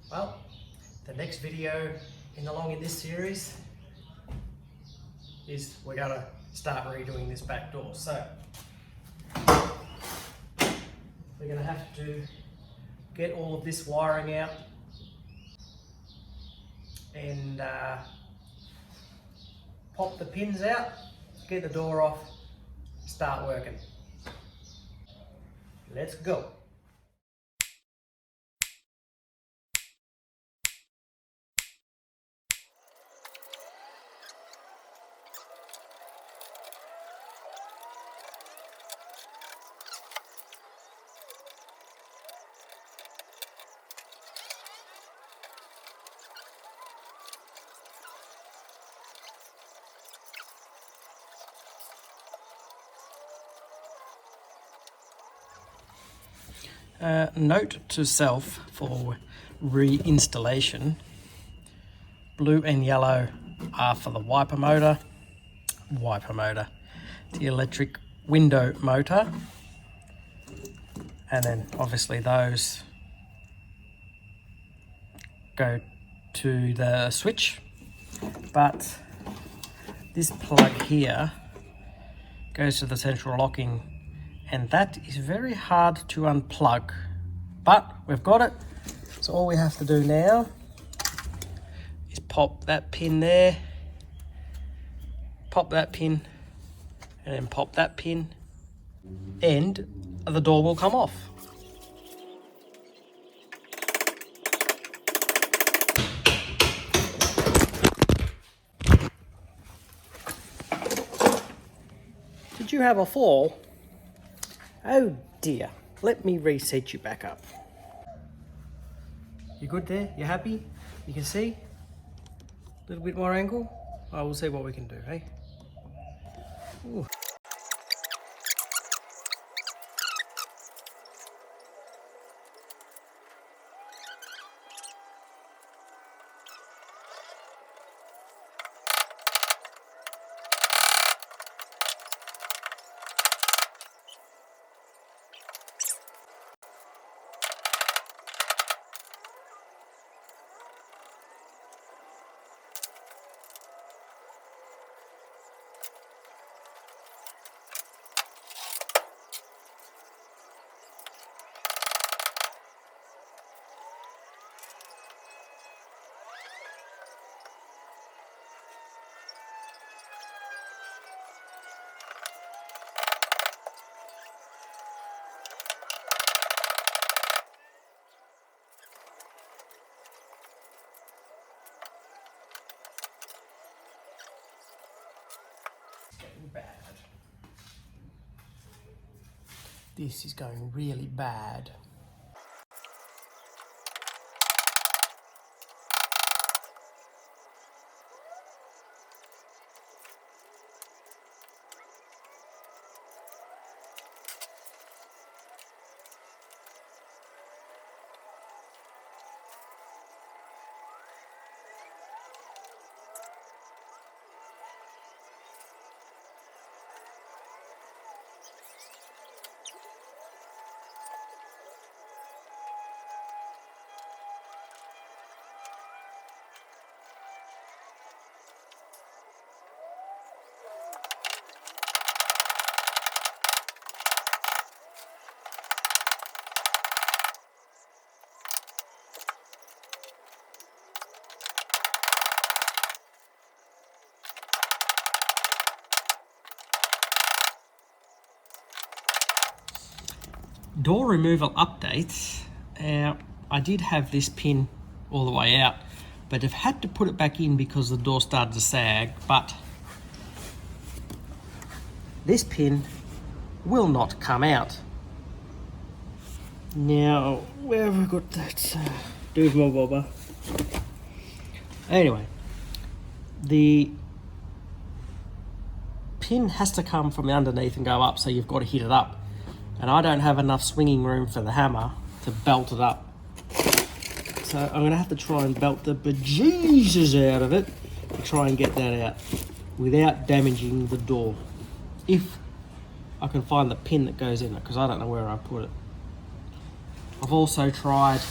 Well, the next video in this series is we're going to start redoing this back door. So we're going to have to get all of this wiring out and pop the pins out, get the door off, start working. Let's go. Note to self for reinstallation: blue and yellow are for the wiper motor, the electric window motor, and then obviously those go to the switch, but this plug here goes to the central locking, and that is very hard to unplug, but we've got it. So all we have to do now is pop that pin there, pop that pin, and then pop that pin, and the door will come off. Did you have a fall? Oh dear, let me reset you back up. You good there? You happy? You can see? A little bit more angle? Oh, we'll see what we can do, hey? Ooh. Bad. This is going really bad. Door removal updates. I did have this pin all the way out, but I've had to put it back in because the door started to sag, but this pin will not come out. Now, where have I got that? Dude, my bobber. Anyway, the pin has to come from underneath and go up, so you've got to hit it up. And I don't have enough swinging room for the hammer to belt it up. So I'm going to have to try and belt the bejesus out of it to try and get that out without damaging the door. If I can find the pin that goes in it, because I don't know where I put it. I've also tried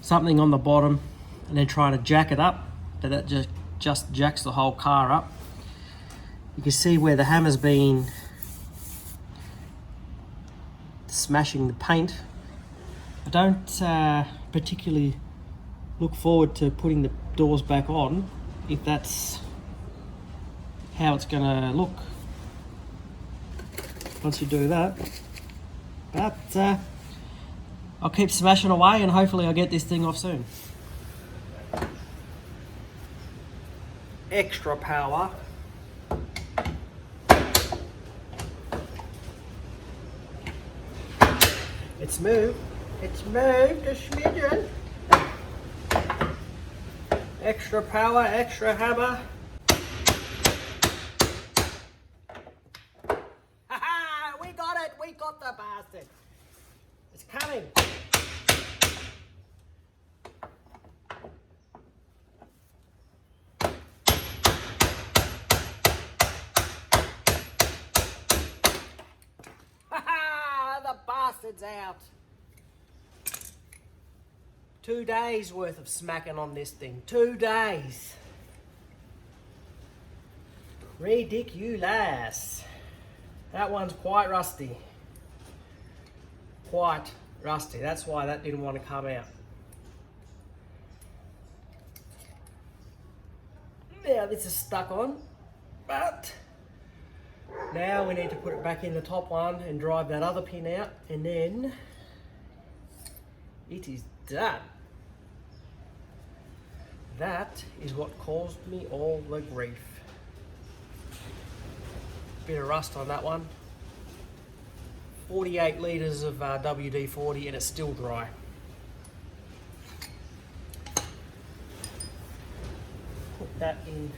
something on the bottom and then trying to jack it up, but that just jacks the whole car up. You can see where the hammer's been smashing the paint. I don't particularly look forward to putting the doors back on if that's how it's going to look once you do that. But I'll keep smashing away and hopefully I'll get this thing off soon. Extra power. It's moved a smidgen. Extra power, extra hammer. Ha-ha! We got it! We got the bastard! It's coming! Ha-ha! The bastard's out! 2 days worth of smacking on this thing. 2 days. Ridiculous. That one's quite rusty. Quite rusty. That's why that didn't want to come out. Now this is stuck on, but now we need to put it back in the top one and drive that other pin out, and then it is done. That is what caused me all the grief. Bit of rust on that one. 48 litres of WD-40 and it's still dry. Put that in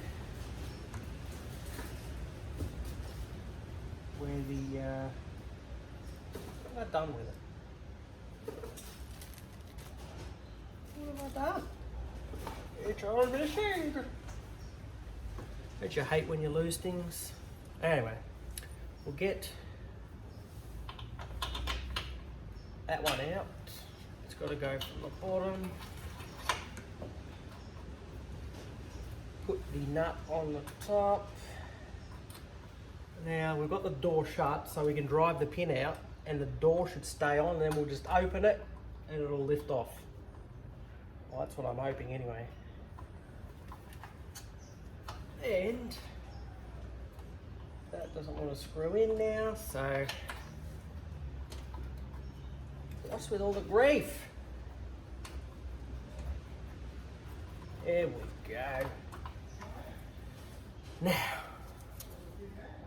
where the... what have I done with it? What have I done? It's all machine. Don't you hate when you lose things? Anyway, we'll get that one out. It's got to go from the bottom. Put the nut on the top. Now we've got the door shut so we can drive the pin out and the door should stay on, and then we'll just open it and it'll lift off. Well, that's what I'm hoping anyway. And that doesn't want to screw in now, so what's with all the grief? There we go. Now,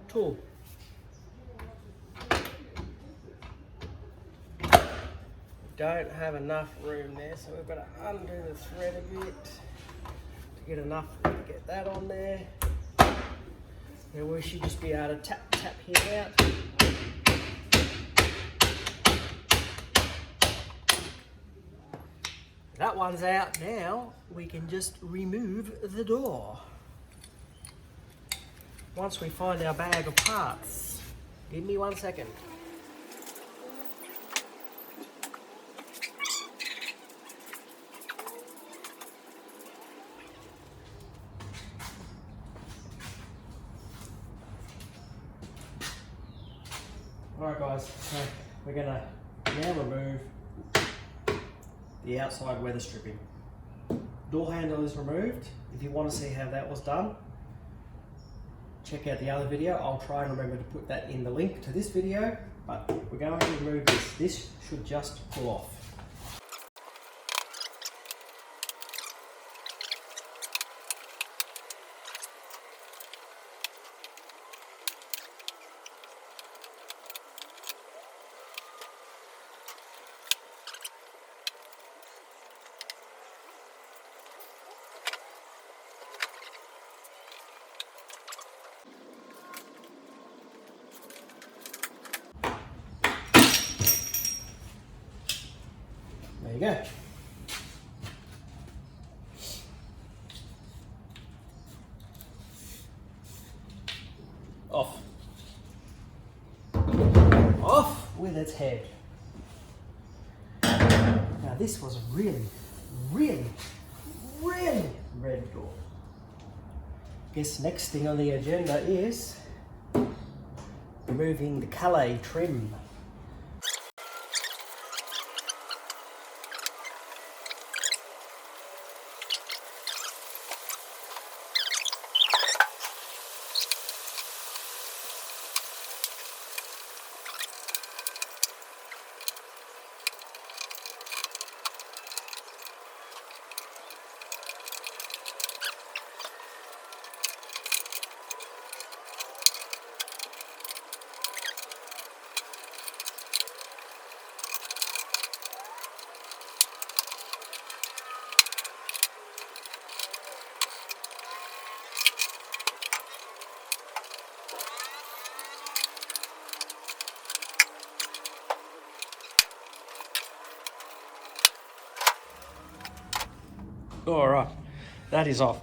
tool. We don't have enough room there, so we've got to undo the thread a bit to get enough to get that on there. Now we should just be able to tap here out. That one's out now. We can just remove the door. Once we find our bag of parts. Give me 1 second. Alright guys, so we're going to now remove the outside weather stripping. Door handle is removed. If you want to see how that was done, check out the other video. I'll try and remember to put that in the link to this video, but we're going to remove this. This should just pull off. There you go. Off. Off with its head. Now this was really, really red door. Guess next thing on the agenda is removing the Calais trim. All right, that is off.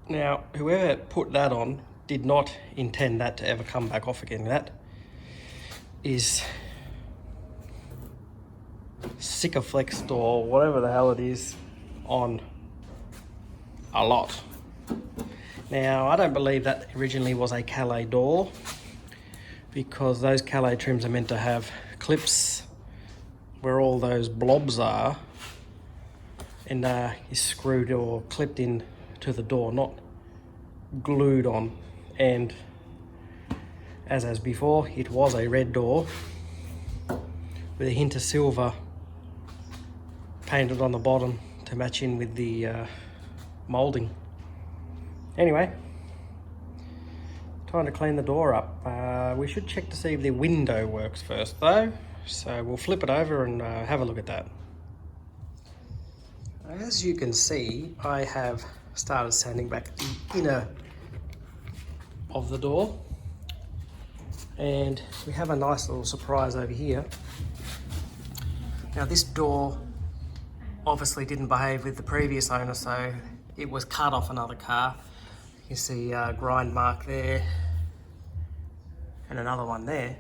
Now, whoever put that on did not intend that to ever come back off again. That is Sikaflexed or whatever the hell it is on a lot. Now, I don't believe that originally was a Calais door, because those Calais trims are meant to have clips where all those blobs are, and is screwed or clipped in to the door, not glued on. And as before, it was a red door with a hint of silver painted on the bottom to match in with the moulding. Anyway, time to clean the door up. We should check to see if the window works first though, so we'll flip it over and have a look at that. As you can see, I have started sanding back the inner of the door, and we have a nice little surprise over here. Now, this door obviously didn't behave with the previous owner, so it was cut off another car. You can see a grind mark there and another one there.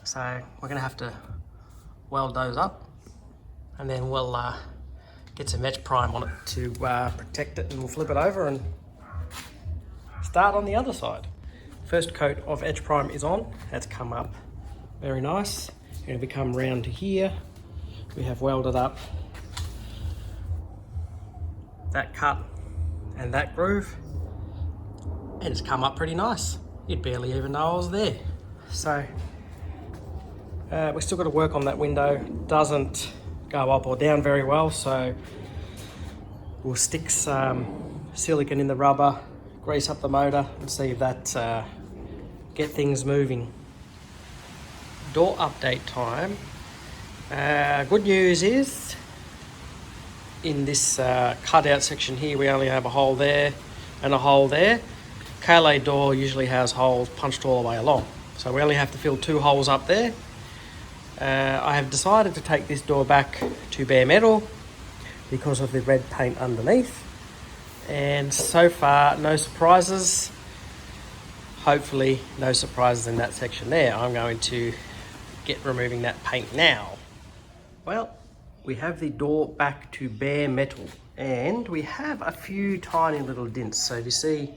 So we're going to have to weld those up, and then we'll get some etch prime on it to protect it, and we'll flip it over and start on the other side. First coat of etch prime is on. That's come up very nice. And if we come round to here, we have welded up that cut and that groove, and it's come up pretty nice. You'd barely even know I was there. So we're still got to work on that window. Doesn't go up or down very well, so we'll stick some silicone in the rubber, grease up the motor, and see if that get things moving. Door update time. Good news is, in this cutout section here, we only have a hole there and a hole there. Calais door usually has holes punched all the way along, so we only have to fill 2 holes up there. I have decided to take this door back to bare metal because of the red paint underneath, and so far no surprises. Hopefully no surprises in that section there. I'm going to get removing that paint now. Well, we have the door back to bare metal, and we have a few tiny little dents. So if you see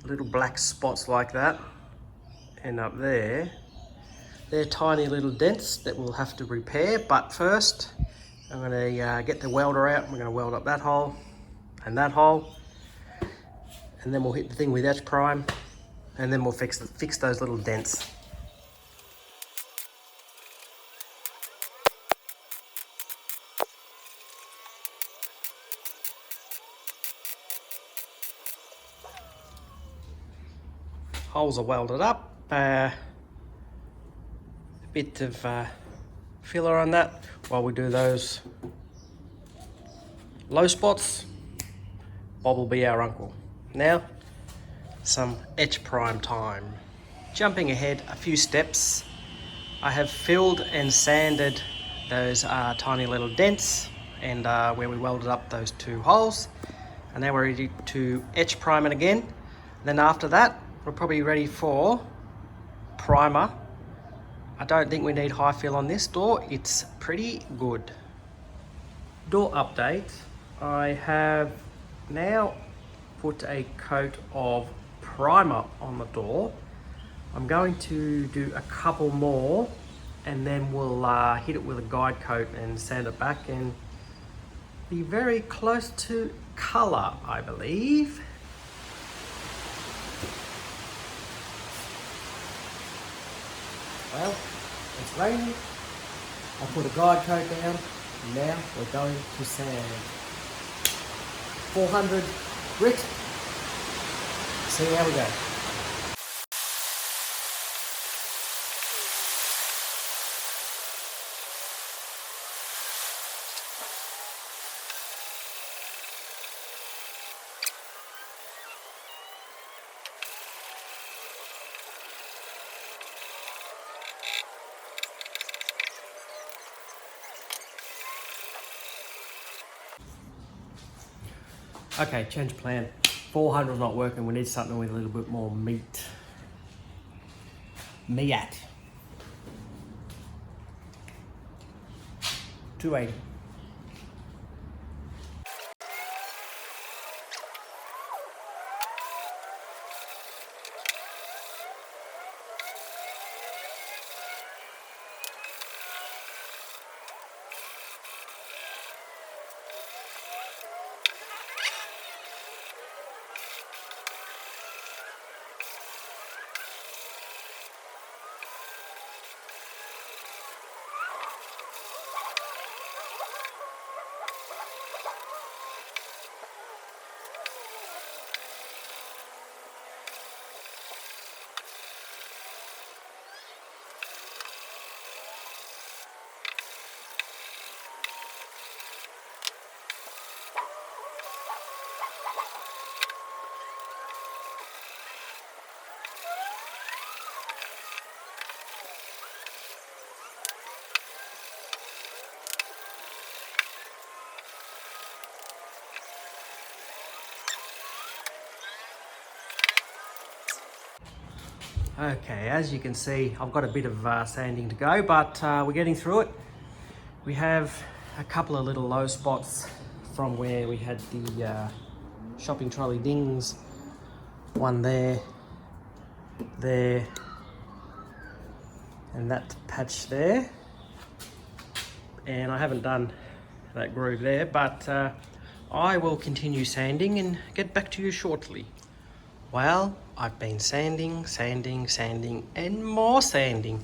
little black spots like that, and up there, they're tiny little dents that we'll have to repair. But first, I'm going to get the welder out. We're going to weld up that hole and that hole, and then we'll hit the thing with etch prime, and then we'll fix those little dents. Holes are welded up. A bit of filler on that while we do those low spots. Bob will be our uncle. Now, some etch prime time. Jumping ahead a few steps, I have filled and sanded those tiny little dents and where we welded up those 2 holes, and now we're ready to etch prime it again. Then after that, we're probably ready for primer. I don't think we need high fill on this door. It's pretty good. Door update. I have now put a coat of primer on the door. I'm going to do a couple more and then we'll hit it with a guide coat and sand it back and be very close to colour, I believe. Well, it's raining. I put a guide coat down. Now we're going to sand. 400 grit. See how we go. Okay, change of plan. 400 is not working. We need something with a little bit more meat. Meat. 280. Okay, as you can see, I've got a bit of sanding to go, but we're getting through it. We have a couple of little low spots from where we had the shopping trolley dings. One there, there, and that patch there. And I haven't done that groove there, but I will continue sanding and get back to you shortly. Well, I've been sanding, and more sanding.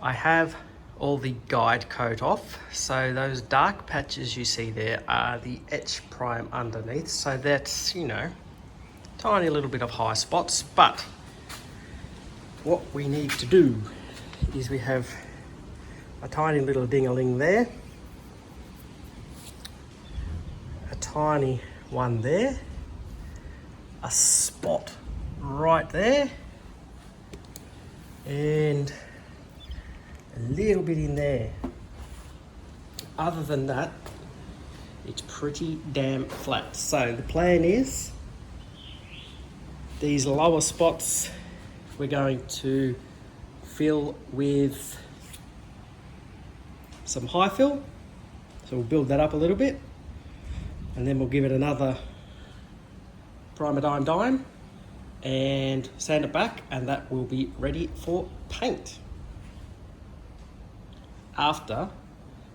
I have all the guide coat off, so those dark patches you see there are the etch prime underneath, so that's, you know, tiny little bit of high spots. But what we need to do is we have a tiny little ding-a-ling there, a tiny one there, a spot right there, and a little bit in there. Other than that, it's pretty damn flat. So the plan is these lower spots we're going to fill with some high fill. So we'll build that up a little bit and then we'll give it another primer dime and sand it back, and that will be ready for paint after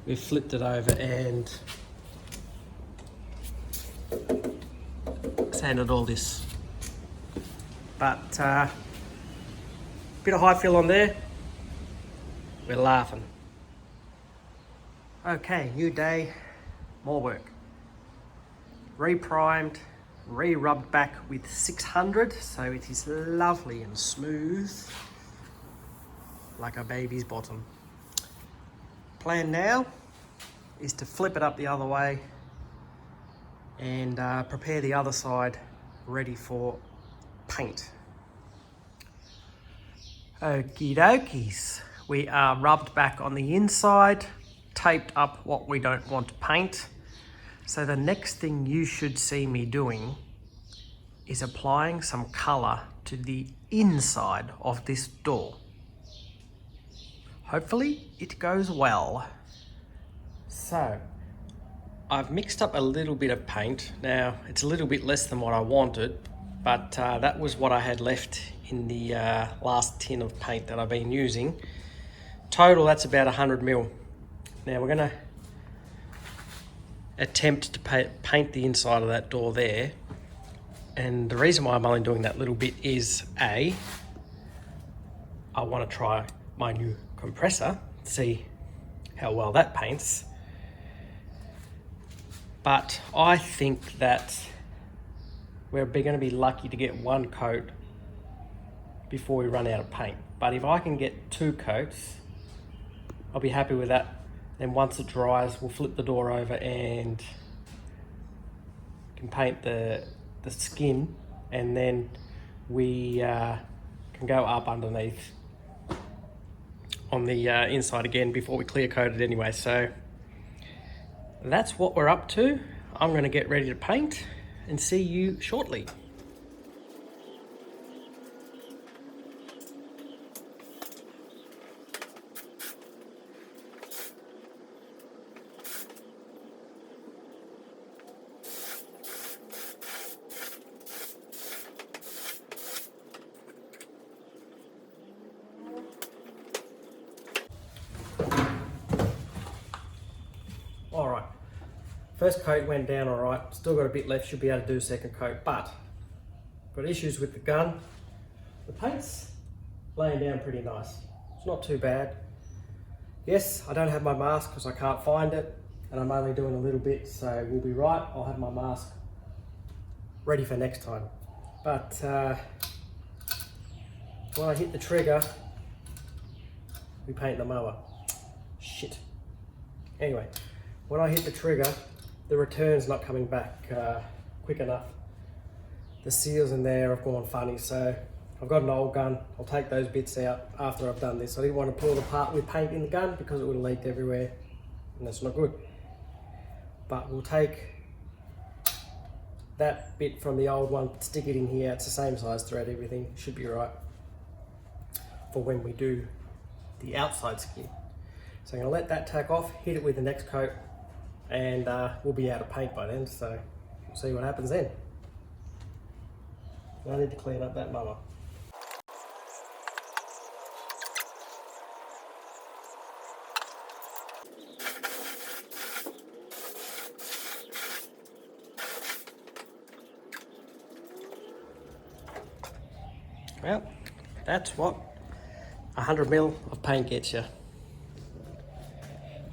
we've flipped it over and sanded all this. But bit of high fill on there, we're laughing. Okay, new day, more work. Re-primed, re-rubbed back with 600, so it is lovely and smooth, like a baby's bottom. Plan now is to flip it up the other way and prepare the other side ready for paint. Okie dokies, we are rubbed back on the inside, taped up what we don't want to paint. So the next thing you should see me doing is applying some colour to the inside of this door. Hopefully it goes well. So I've mixed up a little bit of paint. Now, it's a little bit less than what I wanted, but that was what I had left in the last tin of paint that I've been using. Total, that's about 100 mil. Now we're gonna attempt to paint the inside of that door there. And the reason why I'm only doing that little bit is I want to try my new compressor, see how well that paints. But I think that we're going to be lucky to get one coat before we run out of paint. But if I can get 2 coats, I'll be happy with that. Then once it dries, we'll flip the door over and can paint the skin, and then we can go up underneath on the inside again before we clear coat it anyway. So that's what we're up to. I'm going to get ready to paint and see you shortly. All right, first coat went down all right, still got a bit left, should be able to do a second coat, but got issues with the gun. The paint's laying down pretty nice. It's not too bad. Yes, I don't have my mask because I can't find it, and I'm only doing a little bit, so we'll be right. I'll have my mask ready for next time. But when I hit the trigger, we paint the mower. Shit. Anyway. When I hit the trigger, the return's not coming back quick enough. The seals in there have gone funny, so I've got an old gun. I'll take those bits out after I've done this. I didn't want to pull it apart with paint in the gun because it would have leaked everywhere, and that's not good. But we'll take that bit from the old one, stick it in here. It's the same size thread, everything should be right for when we do the outside skin. So I'm gonna let that tack off, hit it with the next coat, and we'll be out of paint by then, so we'll see what happens then. I need to clean up that mower. Well, that's what 100 mil of paint gets you.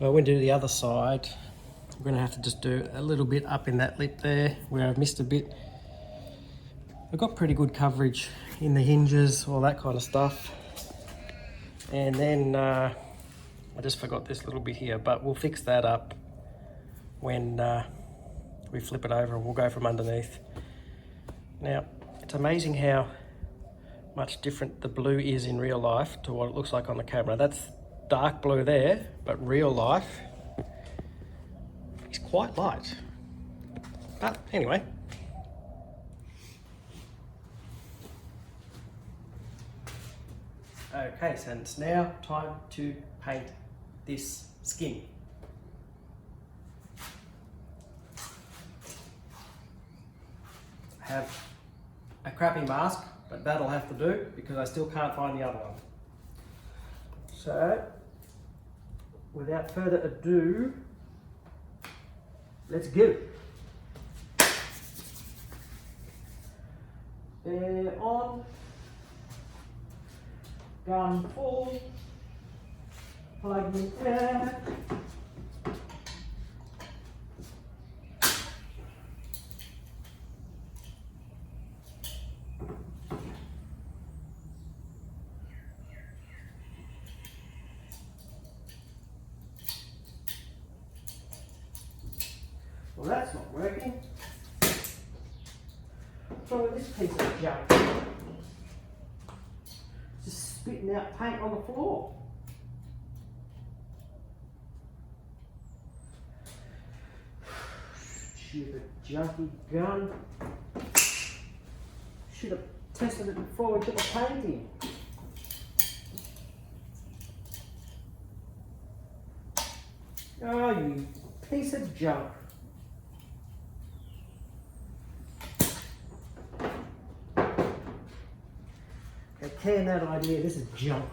Well, when we do the other side, we're going to have to just do a little bit up in that lip there where I've missed a bit. I've got pretty good coverage in the hinges, all that kind of stuff. And then I just forgot this little bit here, but we'll fix that up when we flip it over and we'll go from underneath. Now, it's amazing how much different the blue is in real life to what it looks like on the camera. That's dark blue there, but real life is quite light. But anyway, okay, so it's now time to paint this skin. I have a crappy mask, but that'll have to do because I still can't find the other one. So, without further ado, let's go. On, gun full, plug in there. Well, that's not working. So this piece of junk, just spitting out paint on the floor. Stupid junky gun. Should have tested it before we put the paint in. Oh, you piece of junk. can that idea. This is junk.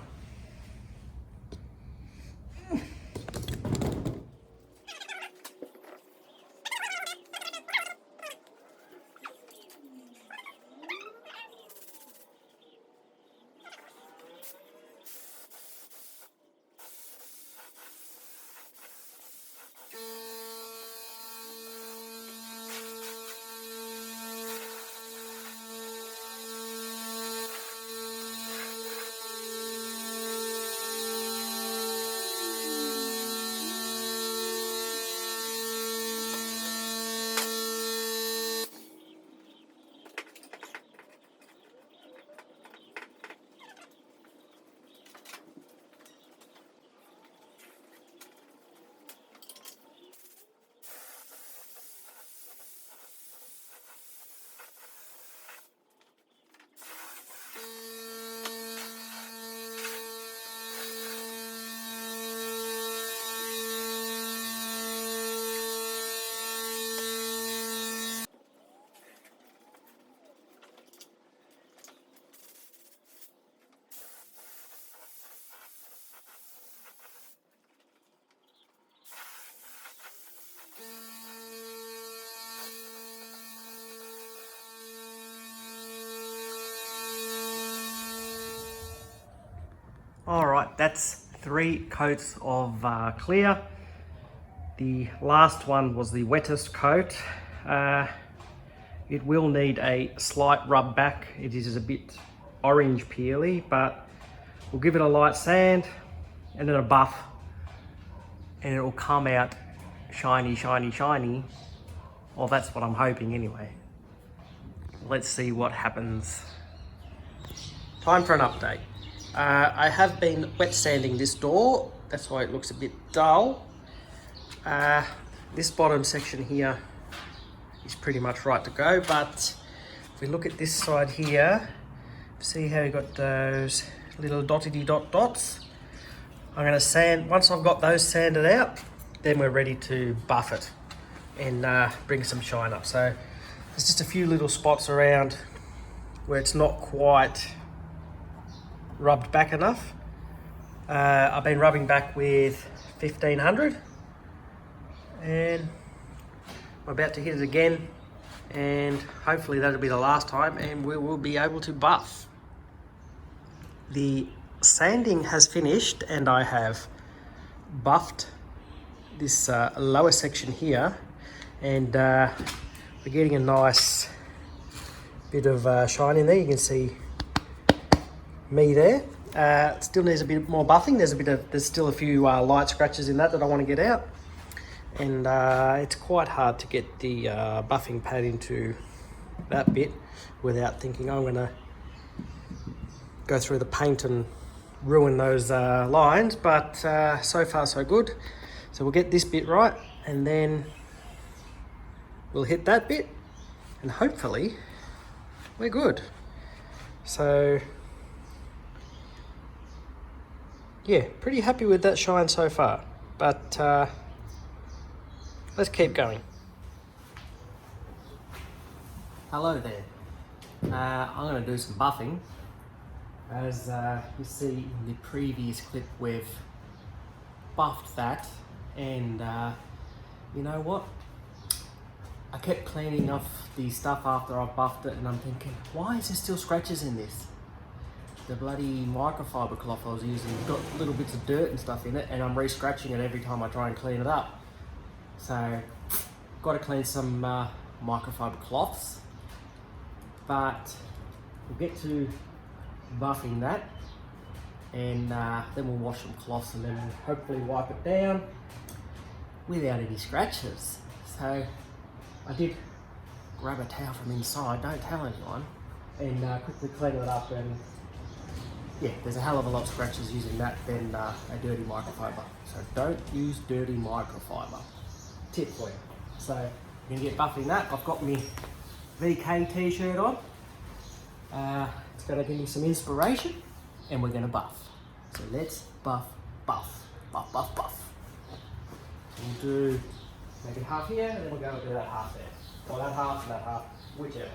Alright, that's 3 coats of clear. The last one was the wettest coat. It will need a slight rub back. It is a bit orange peely, but we'll give it a light sand and then a buff, and it will come out shiny, shiny, shiny. Well, that's what I'm hoping anyway. Let's see what happens. Time for an update. I have been wet sanding this door, that's why it looks a bit dull. This bottom section here is pretty much right to go, but if we look at this side here, see how you got those little dotty dots. I'm going to sand, once I've got those sanded out, then we're ready to buff it and bring some shine up. So there's just a few little spots around where it's not quite rubbed back enough. I've been rubbing back with 1500 and I'm about to hit it again, and hopefully that'll be the last time and we will be able to buff. The sanding has finished and I have buffed this lower section here, and we're getting a nice bit of shine in there. You can see me there. It still needs a bit more buffing. There's still a few light scratches in that I want to get out, and it's quite hard to get the buffing pad into that bit without thinking I'm going to go through the paint and ruin those lines, but so far so good. So we'll get this bit right and then we'll hit that bit and hopefully we're good. So yeah, pretty happy with that shine so far, but let's keep going. Hello there. I'm going to do some buffing. As you see in the previous clip, we've buffed that, and you know what? I kept cleaning off the stuff after I buffed it, and I'm thinking, why is there still scratches in this? The bloody microfiber cloth I was using got little bits of dirt and stuff in it, and I'm re-scratching it every time I try and clean it up. So, got to clean some microfiber cloths, but we'll get to buffing that, and then we'll wash some cloths and then we'll hopefully wipe it down without any scratches. So I did grab a towel from inside, don't tell anyone, and quickly clean it up, and yeah, there's a hell of a lot of scratches using that than a dirty microfiber. So don't use dirty microfiber. Tip for you. So I'm gonna get buffing that. I've got my VK t-shirt on. It's gonna give me some inspiration, and we're gonna buff. So let's buff. We'll do maybe half here, and then we'll go and do that half there. Or that half and that half, whichever.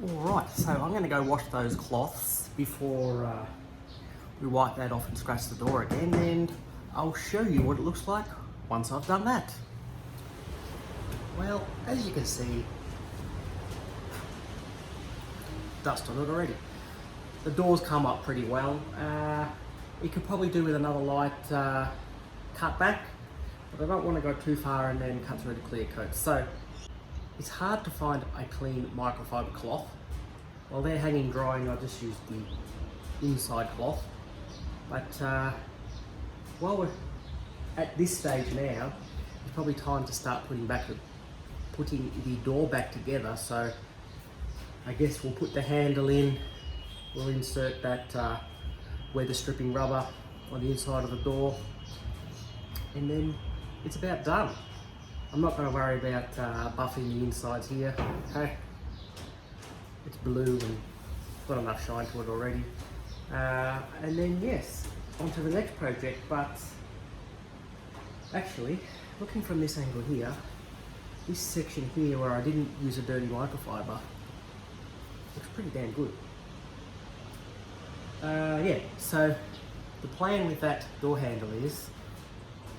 Alright, so I'm going to go wash those cloths before we wipe that off and scratch the door again, and I'll show you what it looks like once I've done that. Well, as you can see, dust on it already. The doors come up pretty well. You could probably do with another light cut back, but I don't want to go too far and then cut through the clear coat. So it's hard to find a clean microfiber cloth. While they're hanging drying, I just use the inside cloth. But while we're at this stage now, it's probably time to start putting the door back together. So I guess we'll put the handle in, we'll insert that weather stripping rubber on the inside of the door, and then it's about done. I'm not going to worry about buffing the insides here, okay? It's blue and got enough shine to it already. And then yes, on to the next project, but actually, looking from this angle here, this section here where I didn't use a dirty microfiber looks pretty damn good. Yeah, so the plan with that door handle is,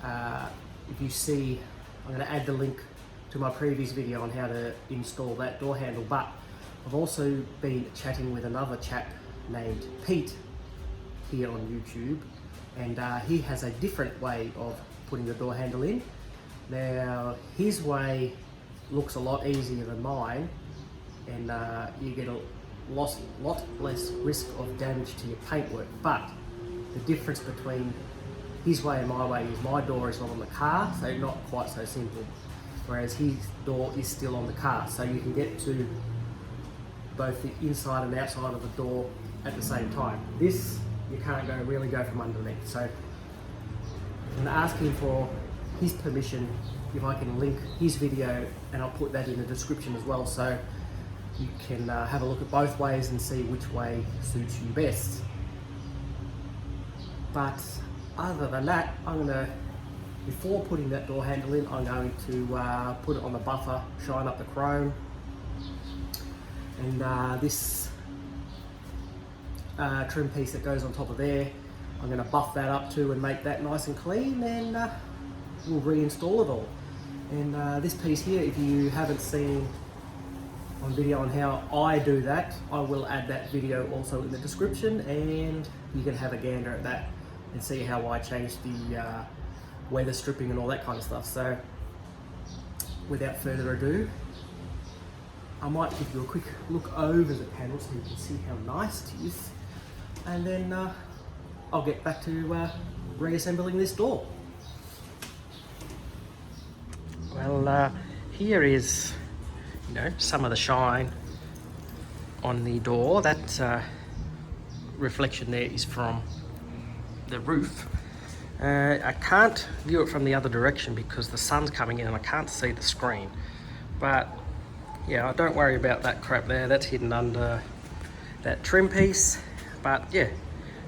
if you see, I'm going to add the link to my previous video on how to install that door handle, but I've also been chatting with another chap named Pete here on YouTube, and he has a different way of putting the door handle in. Now, his way looks a lot easier than mine, and you get a lot less risk of damage to your paintwork. But the difference between his way and my way is my door is not on the car, so not quite so simple, whereas his door is still on the car, so you can get to both the inside and outside of the door at the same time. This, you can't really go from underneath. So I'm going to ask him for his permission if I can link his video, and I'll put that in the description as well, so you can have a look at both ways and see which way suits you best. But other than that, before putting that door handle in, I'm going to put it on the buffer, shine up the chrome, and this trim piece that goes on top of there, I'm going to buff that up too and make that nice and clean, and we'll reinstall it all. And this piece here, if you haven't seen on video on how I do that, I will add that video also in the description, and you can have a gander at that and see how I changed the weather stripping and all that kind of stuff. So without further ado, I might give you a quick look over the panel so you can see how nice it is, and then I'll get back to reassembling this door. Well, here is, some of the shine on the door. That reflection there is from the roof. I can't view it from the other direction because the sun's coming in and I can't see the screen. But yeah, don't worry about that crap there. That's hidden under that trim piece. But yeah,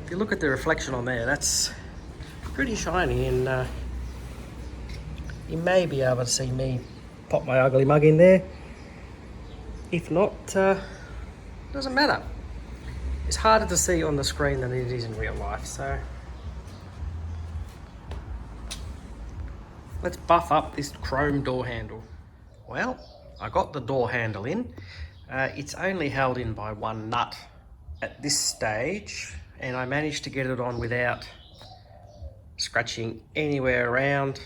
if you look at the reflection on there, that's pretty shiny, and you may be able to see me pop my ugly mug in there. If not, doesn't matter. It's harder to see on the screen than it is in real life, so let's buff up this chrome door handle. Well, I got the door handle in. It's only held in by one nut at this stage, and I managed to get it on without scratching anywhere around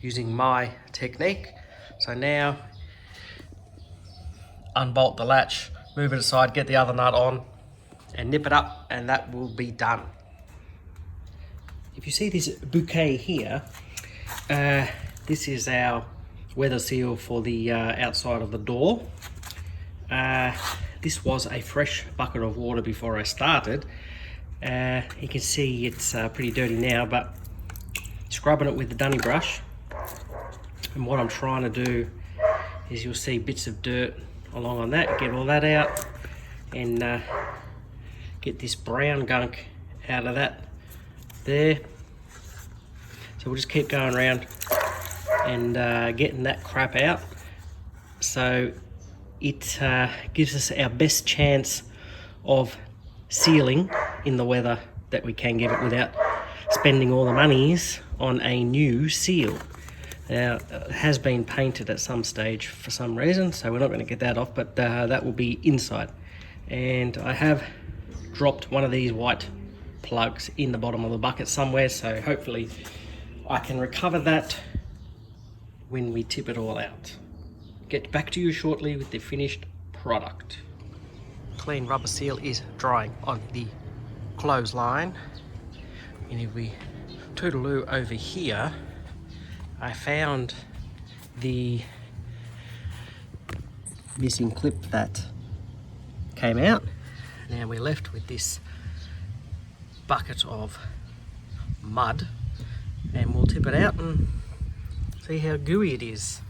using my technique. So now, unbolt the latch, move it aside, get the other nut on, and nip it up, and that will be done. If you see this bouquet here, this is our weather seal for the outside of the door. This was a fresh bucket of water before I started. You can see it's pretty dirty now, but scrubbing it with the dunny brush, and what I'm trying to do is, you'll see bits of dirt along on that, get all that out, and get this brown gunk out of that there. So we'll just keep going around. and getting that crap out. So, it gives us our best chance of sealing in the weather that we can give it without spending all the monies on a new seal. Now, it has been painted at some stage for some reason, so we're not going to get that off, but that will be inside. And I have dropped one of these white plugs in the bottom of the bucket somewhere, so hopefully I can recover that when we tip it all out. Get back to you shortly with the finished product. Clean rubber seal is drying on the clothesline. And if we toodaloo over here, I found the missing clip that came out. Now we're left with this bucket of mud, and we'll tip it out and see how gooey it is.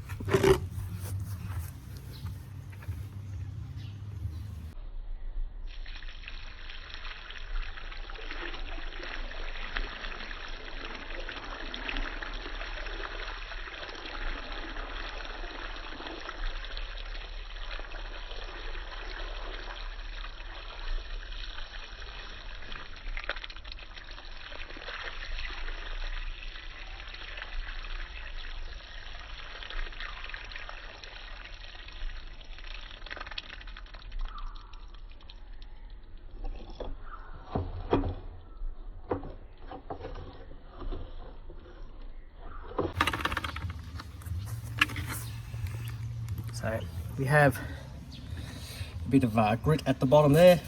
So we have a bit of grit at the bottom there.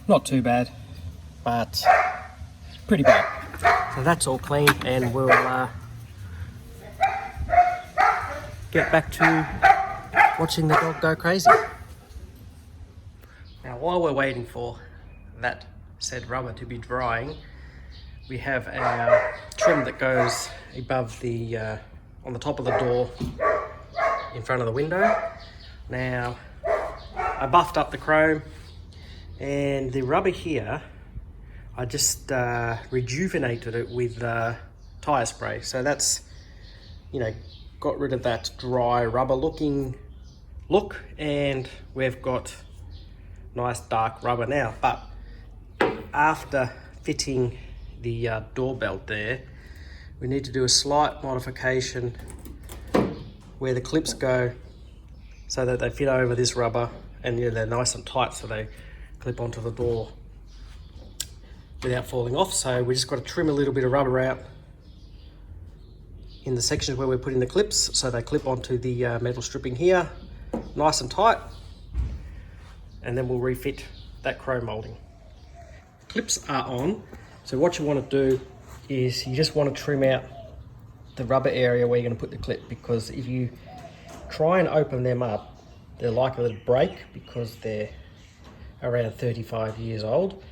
Not too bad, but pretty bad. So that's all clean, and we'll get back to watching the dog go crazy. Now, while we're waiting for that said rubber to be drying, we have our trim that goes above the on the top of the door in front of the window. Now, I buffed up the chrome, and the rubber here, I just rejuvenated it with tyre spray. So that's, you know, got rid of that dry rubber looking look, and we've got nice dark rubber now. But after fitting the door belt there, we need to do a slight modification where the clips go so that they fit over this rubber, and you know, they're nice and tight so they clip onto the door without falling off. So we just got to trim a little bit of rubber out in the sections where we're putting the clips so they clip onto the metal stripping here, nice and tight, and then we'll refit that chrome moulding. Clips are on, so what you want to do is you just want to trim out the rubber area where you're going to put the clip, because if you try and open them up, they're likely to break because they're around 35 years old.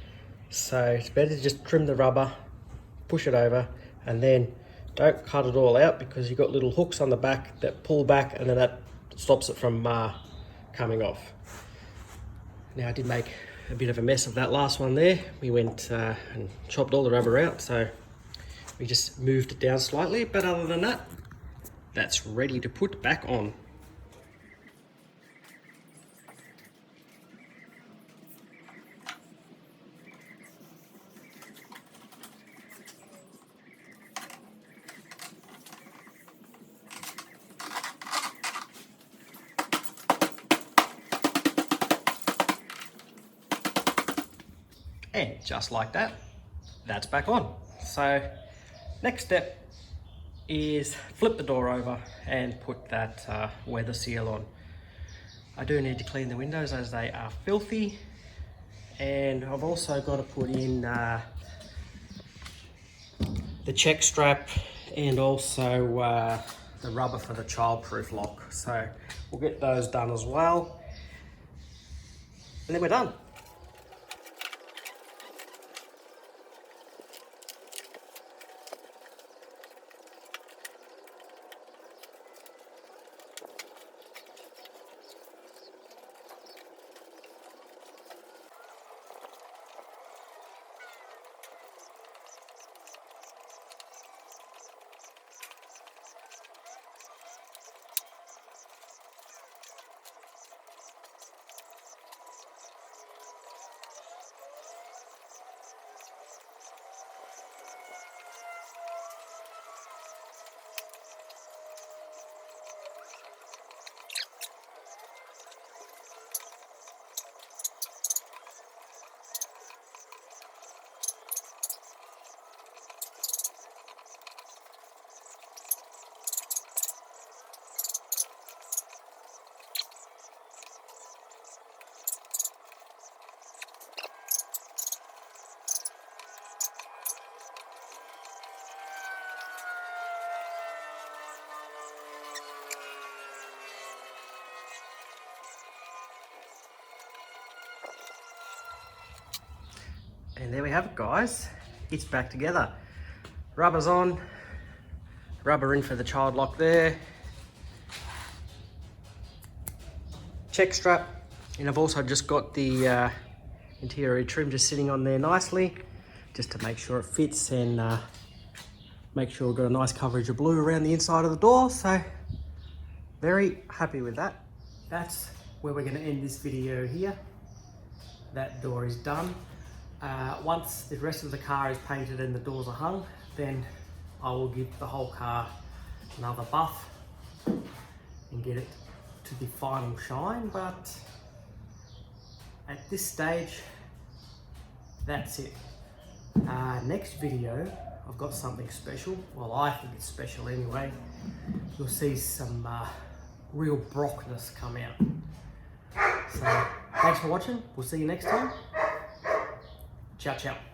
So it's better to just trim the rubber, push it over, and then don't cut it all out, because you've got little hooks on the back that pull back, and then that stops it from coming off. Now, I did make a bit of a mess of that last one there. We went and chopped all the rubber out, so we just moved it down slightly, but other than that, that's ready to put back on. And just like that, that's back on. So next step is flip the door over and put that weather seal on. I do need to clean the windows as they are filthy, and I've also got to put in the check strap and also the rubber for the childproof lock. So we'll get those done as well, and then we're done. And there we have it, guys. It's back together. Rubber's on. Rubber in for the child lock there. Check strap. And I've also just got the interior trim just sitting on there nicely, just to make sure it fits and make sure we've got a nice coverage of blue around the inside of the door. So very happy with that. That's where we're going to end this video here. That door is done. Once the rest of the car is painted and the doors are hung, then I will give the whole car another buff and get it to the final shine. But at this stage, that's it. Next video, I've got something special. Well, I think it's special anyway. You'll see some real Brockness come out. So thanks for watching. We'll see you next time. Ciao, ciao.